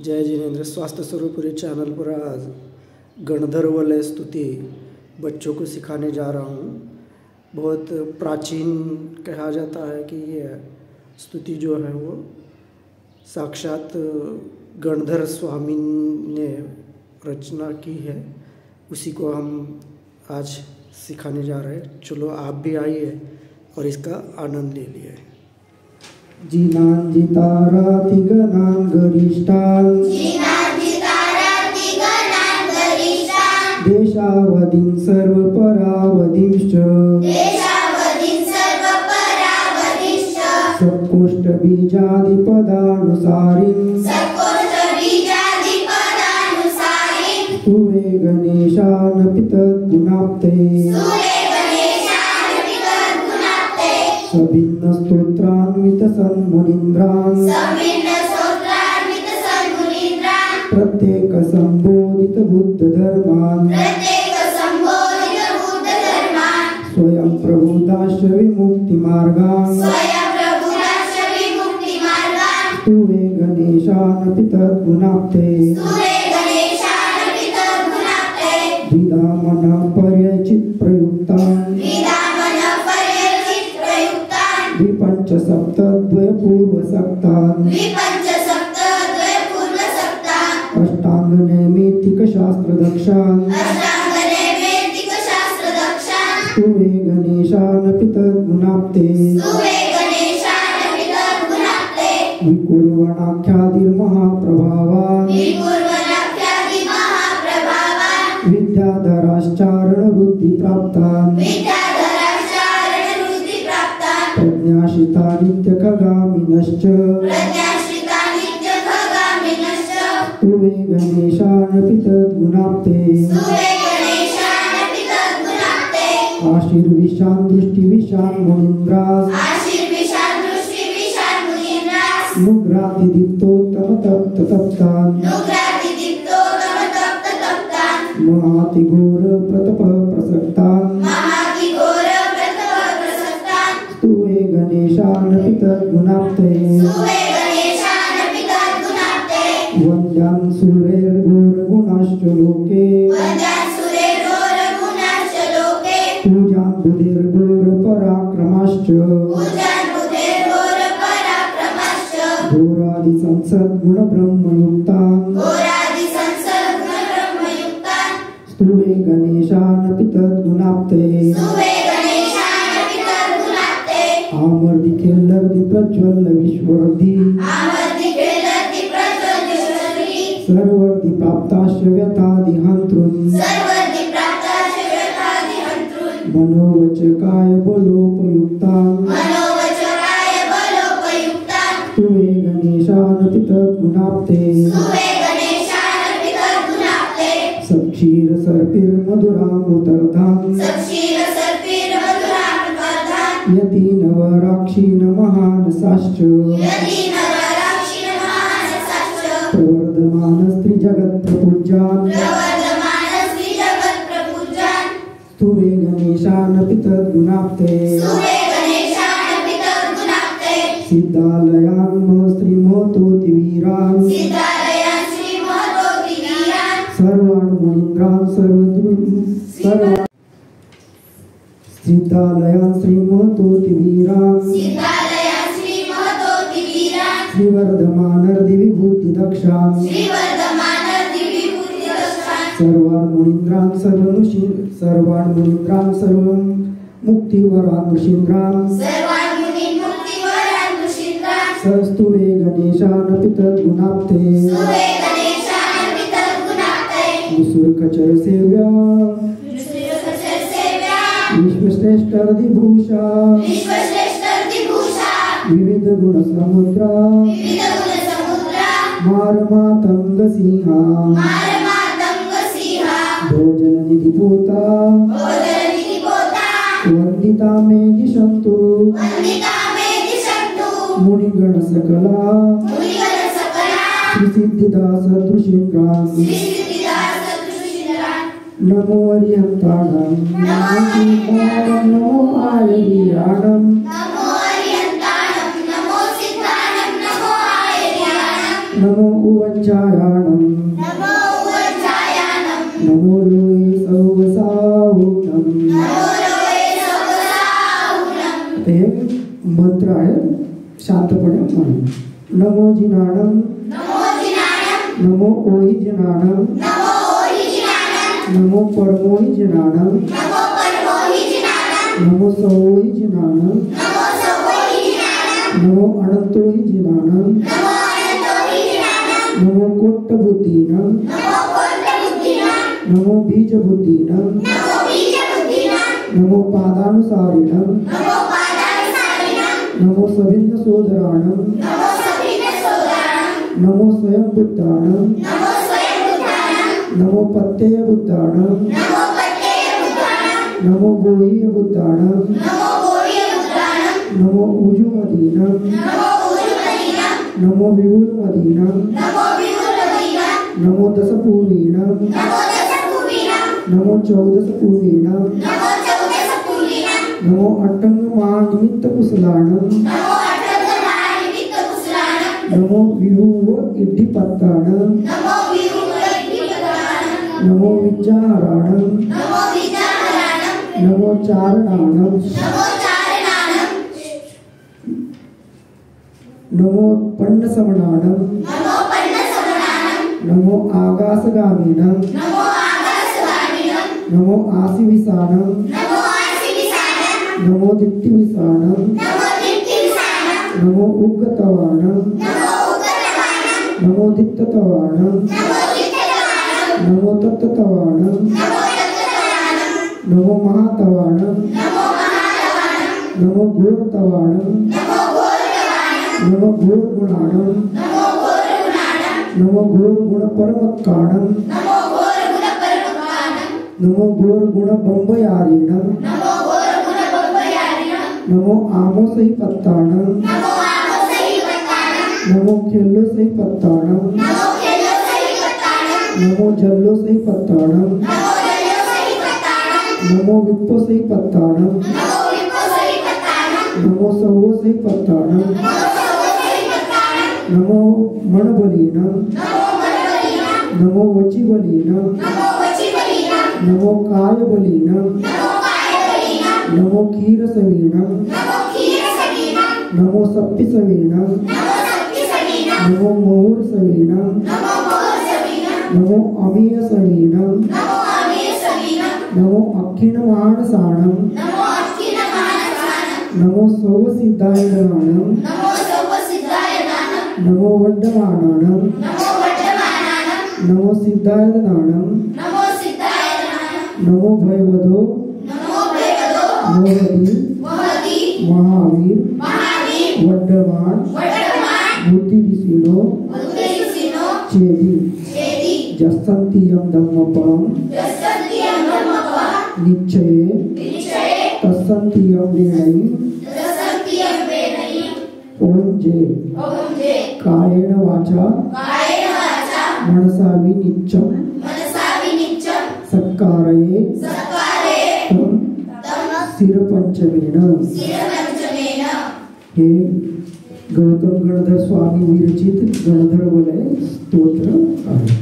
जय जिनेन्द्र। स्वास्थ्य स्वरूपुरी चैनल पर आज गणधर्व लय स्तुति बच्चों को सिखाने जा रहा हूँ। बहुत प्राचीन कहा जाता है कि ये स्तुति जो है वो साक्षात गणधर स्वामी ने रचना की है। उसी को हम आज सिखाने जा रहे हैं। चलो आप भी आइए और इसका आनंद ले लिए। जिनांजितारातिगणां गरिष्ठान् देशावधिं सर्वपरावधिंश्च सत्कोष्ठबीजादिपदानुसारिं स्तुवे गणेशानपि तद्गुणाप्ते सभिन्न स्तोत्रान्वित सन्मुनीन्द्रान् प्रत्येक संबोधित बुद्ध धर्मान् स्वयं प्रबुद्धाश्च विमुक्ति मार्गान् स्तुवे गणेशानपि तद्गुणाप्ते द्विधा मनः पर्यचित् प्रयुक्तान् द्विपञ्च सप्तद्वयपूर्वसक्तान् अष्टांगनैमित्तिक शास्त्रदक्षान् स्तुवे गणेशानपि तद्गुणाप्ते विकुर्वणाख्यादिर्महाप्रभावान् विद्याधराश्चारणबुद्धिप्राप्तान् प्रज्ञाशिता नित्यखगामिनश्च स्तुवे गणेशानपि तद्गुणाप्ते आशीर्विशान् दृष्टिविशान् मुनीन्द्रान् नुग्रातिदीप्तोत्तमतप्ततप्तान् महातिघोर प्रतप प्रसक्तान् स्तुवे गणेशानपि तद्गुणाप्ते वन्द्यान् सूरैर्घोरगुणाश्च लोके पूजान् बुधिर्घोरपराक्रमाश्च घोरादिसंसद्गुणब्रह्मयुक्तान् स्तुवे गणेशानपि तद्गुणाप्ते आमर्दि खेल्लर्दि प्रज्वल्ल विश्ववर्धि सर्वर्धि प्राप्ताश्च व्यथादिहन्तॄन् मनोवचकाय बलोपयुक्तान् स्तुवे गणेशानपि तद्गुणाप्ते सक्षीर सर्पिर्मधुरामृतर्धान् यतीनवराक्षीन् महानसाश्च प्रवर्धमानस्त्रिजगत्प्रपूज्यान् स्तुवे गणेशानपि तद्गुणाप्ते सिद्धालयान् श्रीमहतोतिवीरान् सर्वान् मुनीन्द्रान् सिद्धालयान् श्रीमहतोतिवीरान् श्रीवर्धमानर्दिविभूतिदक्षान् सर्वान् मुनीन्द्रान् सर्वं मुक्तिवरान् स्तुवे गणेशानपि तद्गुणाप्ते मुसुर्खचरसेव्या विश्वश्रेष्ठर्दिभूषा विविधगुणसमुद्रा मारमातङ्गसिंहा भोजननिधिपूता वन्दिता मे दिशन्तु मुनिगणसकला श्रीसिद्धिदासदृशीन्द्रान् नमो अरिहन्ताणं नमो आयर्याणं नमो उवज्जायाणं नमो लोये सर्वसाहुणं हे मंत्र आहेत शांतपणे म्हणा नमो जिनाणं नमो ओहि जिनाणं नमो परमोहि जिनाणं नमो सवोहि जिनाणं नमो अनंतोहि जिनाणं नमो कोट्टबुद्धीनं नमो बीजबुद्धीनं नमो पादानुसारिणं नमो सविन्न सोदराणं नमो स्वयं बुद्धाणं नमो पत्यय बुद्धाणं नमो गोहीय बुद्धाणं नमो उजुमदीनं नमो विभुलमदीनं नमो दशपूर्वीनं नमो चौदशपूर्वीनं नमो अट्टंगमानिमित्तकुशलाणं नमो विभुव इड्ढिपत्ताणं नमो विज्जाहराणं नमो चारणाणं नमो पन्नसवणाणं नमो आगासगामिनं नमो आसिविसाणं नमो दिट्टिविसाणं नमो उग्गतवाणं नमो दित्ततवाणं नमो तत्ततवाणं नमो महातवाणं नमो घोरतवाणं नमो घोरगुणाणं नमो घोरगुणपरमक्काणं नमो घोरगुणबंबयारिणं नमो आमोसहिपत्ताणं नमो खेल्लोसहिपत्ताणं नमो जल्लोसहिपत्ताणं नमो विप्पोसहिपत्ताणं नमो सव्वोसहिपत्ताणं नमो मणबलीनं नमो वचिबलीनं नमो कायबलीनं नमो क्षीरसवीनं नमो सप्पिसवीनं नमो मुहुर्सवीनं नमो अमीयसवीनं नमो अक्षिणमानसाणं नमो सर्वसिद्धायदानं नमो वड्डमानानं नमो सिद्धायदानं नमो भयवदो मोहदी महावीर वड्डमान बुद्धिविसीनो चेदी जस्सन्तियं धम्मपरं निश्चये तस्सन्तियं वेणै ओम जे कायेन वाचा मनसा विनिच्चं सत्कारये तं शिरपंचमेन हे गौतम गणधर स्वामी विरचित गणधर वलय स्तोत्र आहे.